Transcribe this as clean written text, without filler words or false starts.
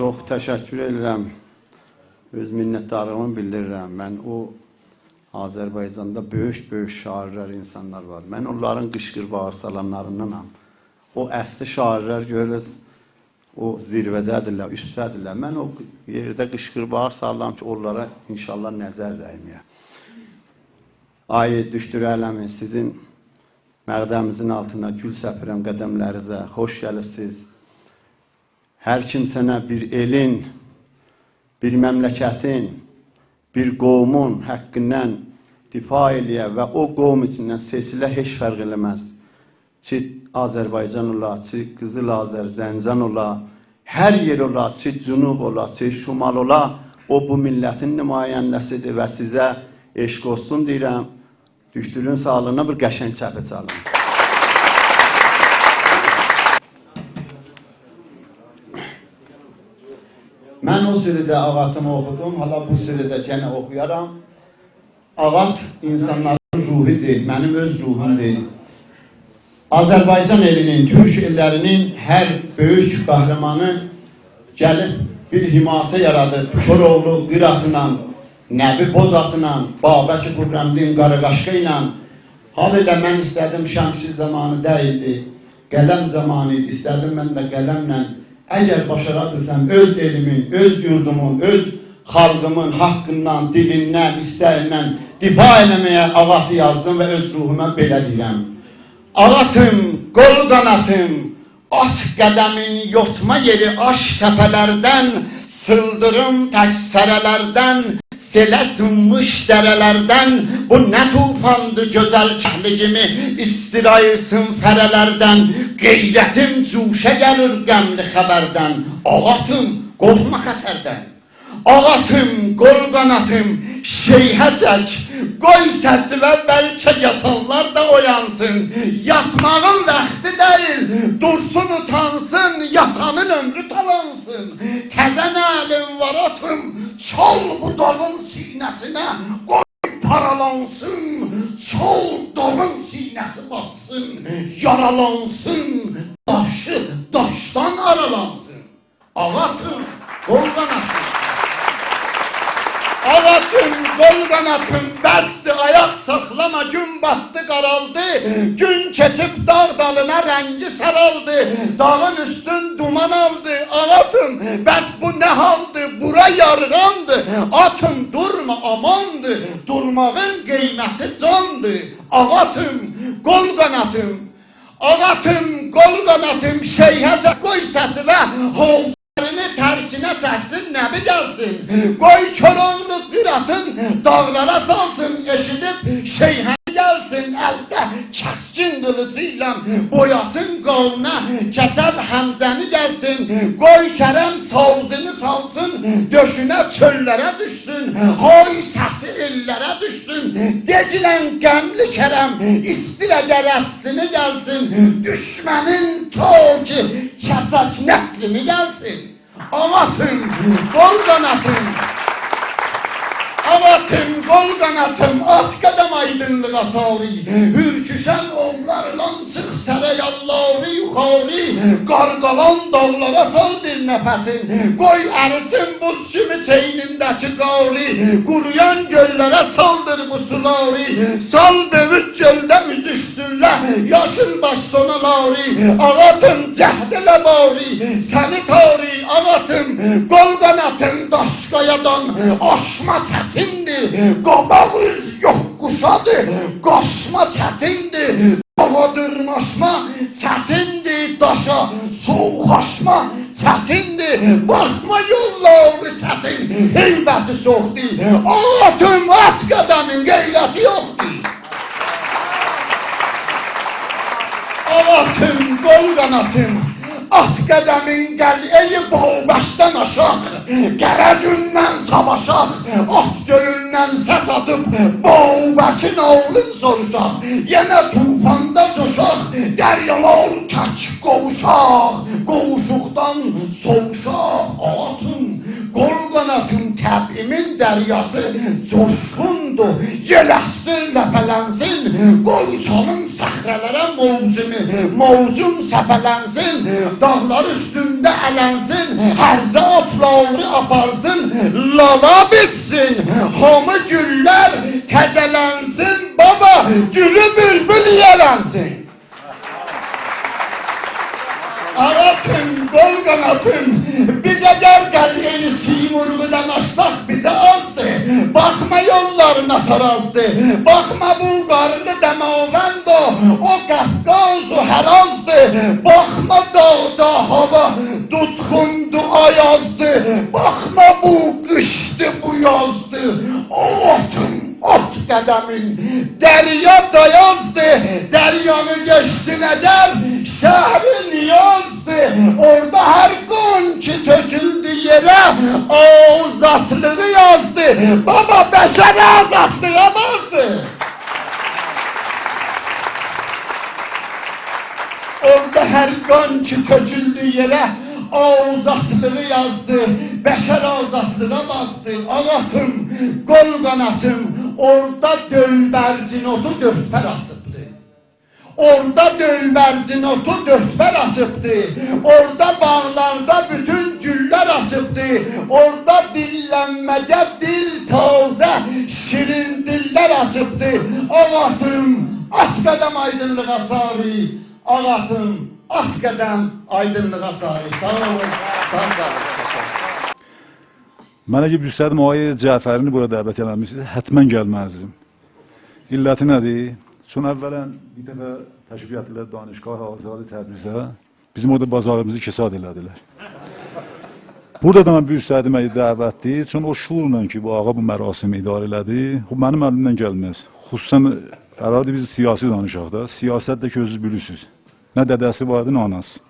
Çox təşəkkür edirəm. Öz minnətdarlığımı bildirirəm. Mən o Azərbaycanda böyük şairlər, insanlar var. Mən onların qışqır bağırsalanlarındanam. O əsli şairlər görürüz, o zirvədədirlər, üstdədirlər. Mən o yerdə qışqır bağırsalam ki, onlara inşallah nəzər dəyməyə. Ay düşdür ələmi, sizin məqdəmimizin altına gül səpirəm qədəmlərinizə, xoş gəlibsiniz. Hər kimsənə bir elin, bir məmləkətin, bir qovmun həqqindən difa eləyə və o qovm içindən seçilə heç fərq eləməz. Ki Azərbaycan ola, ki Qızıl Azər, Zəncən ola, hər yer ola, ki Cünub ola, ki Şimal ola, o bu millətin nümayəndəsidir və sizə eşq olsun deyirəm. Düşdürün sağlığına bir qəşəng çəpə çalın. Mən o sürüdə ağatımı oxudum, hala bu sürüdə gənə oxuyaram. Ağat insanların ruhidir, mənim öz ruhumdur. Azərbaycan elinin, Türk ellərinin hər böyük qəhrəmanı gəlib bir himasə yaradır. Koroğlu qıratla, Nəbi Bozatla, Babək Qurrəmdin Qaraqaşqa ilə. Habelə mən istədim Şəmsiz zamanı deyildi, qələm zamanı idi, istədim mən də qələmlə. Əgər başara bilsəm, öz elimin, öz yurdumun, öz xalqımın haqqından, dilindən, istəyindən difa eləməyə ağatı yazdım və öz ruhuma belə deyirəm. Ağatım, qol qanatım, at qədəmin yotma yeri aş təpələrdən, sıldırım təksərələrdən, selə sınmış dərələrdən, bu nə tufandı gözəl çəhlicimi istirayırsın fərələrdən, qeyrətim cuşə gəlir qəmli xəbərdən, ağatım, qorxma xətərdən. Ağatım, qol qanatım, şeyhəcək, qoy səsi və bəlkə yatanlar da oyansın. Yatmağın vaxtı deyil, dursun utansın, yatanın ömrü talansın. Təzən əlim var atım, çal bu dağın sinəsinə, qoy paralansın. Çal dağın sinəsi bassın, yaralansın, daşı daşdan aralansın. Ağatım, qol qanatım. Ağatım, qol qanatım, bəsdir, ayaq saxlama, gün batdı, qaraldı. Gün keçib dağ dalına rəngi saraldı, dağın üstün duman aldı. Ağatım, bəs bu nə haldı, bura yarğandı. Atım, durma, amandı, durmağın qiyməti candı. Ağatım, qol qanatım, ağatım, qol qanatım, şeyhəcə qoy səsi və hold. Tərkinə çəksin, nəbi gəlsin. Qoy Koroğlu qıratın dağlara salsın, eşidib şeyhəni gəlsin. Əldə kəskin qılıcı ilə boyasın qoluna, keçər Həmzəni gəlsin. Qoy Kərəm savzını salsın, döşünə çöllərə düşsün. Qoy səsi illərə düşsün, decilən qəmli Kərəm istilə gərəstini gəlsin. Düşmənin toki kəsək nəslini gəlsin. Ağatım, qol qanatım, ağatım, qol qanatım, at qədəm aydınlığa sari. Hürküşən onlarla çıx sərə yalları yuxarı, qarqalan dağlara sal bir nəfəsin. Qoy ərisin buz kimi çeynindəki qari, quruyan göllərə saldır bu suları. Sal dövüt göldə üzüşsünlər, yaşıl baş sonalari. Ağatım, cəhd elə bari, səni tari. Ağatım, qol qanatım, daşqayadan aşma çətindir. Qabaq üz yox quşadır, qaşma çətindir. Dağa dırmaşma çətindir, daşa soğuqaşma çətindir. Baxma yolları çətin, heybəti çoxdur. Ağatım, at qədəmin qeyrəti yoxdur. Ağatım, qol qanatım, at qədəmin qəl'əyi Bağbəşdən aşaq, Qərəgündən savaşaq, at gölündən səs atıb Bağbəkin oğlun soruşaq. Yenə tufanda coşaq, dəryalar tək qovuşaq, qovuşuqdan soğuşaq. Ağatım, qol qanatım, təbimin dəryası coşqundur, yeləşsin, ləpələnsin, qoy çalın səxrələrə mavzum səpələnsin, dağlar üstündə ələnsin, hərzə otlağı aparsın, lala bitsin, hamı güllər təzələnsin, baba, gülü bülbül yələnsin. Aratın, qol qanatın, bizə gərgəliyini simurludan açsaq bizə azdır. Baxma yollarına tarazdır, baxma bu qarlı dəmavənd o Qafqaz-u hərazdır. Baxma dağda hava tutxundu ayazdır, baxma bu qışdı bu yazdır. O atın, at qədəmin, dərya dayazdır, dəryanı geçdi nəcər, şəhri niyazdır. Orada hər qon ki töküldü yerə, azatlığı yazdı. Baba, bəşər azatlığa bazdı. Orada hər qon ki töküldü yerə, azatlığı yazdı, bəşər azatlığa bastı. Ağatım, qol qanatım, orada dölbərcin otu dörtpər açıbdı. Orada dölbərcin otu dörtpər açıbdı. Orada bağlarda bütün güllər açıbdı. Orada dillənməcə dil tazə, şirin dillər açıbdı. Ağatım, at qədəm aydınlığa sarı, ağatım, at qədəm aydınlığa sarı. Sağ olun, sağ olun. Mən əgər bilsəydim o ay Cəfərini bura dəvət eləmişsiniz, həttəmən gəlməzdim. İlləti nədir? Çün əvvələn bir dəfə təşkil etdilər Danışgah Azadi Təbrizə. Bizim orada bazarımızı kesad elədilər. Burada da mən bilsəydim əgər dəvətdir, çün o şuurla ki, bu ağa bu mərasimi idarə elədi, o mənim əlimdən gəlməz. Xüsusən, herhalde biz siyasi danışaq da, siyasətdə ki, özünüz bilirsiniz. Nə dədəsi vardı, nə anası.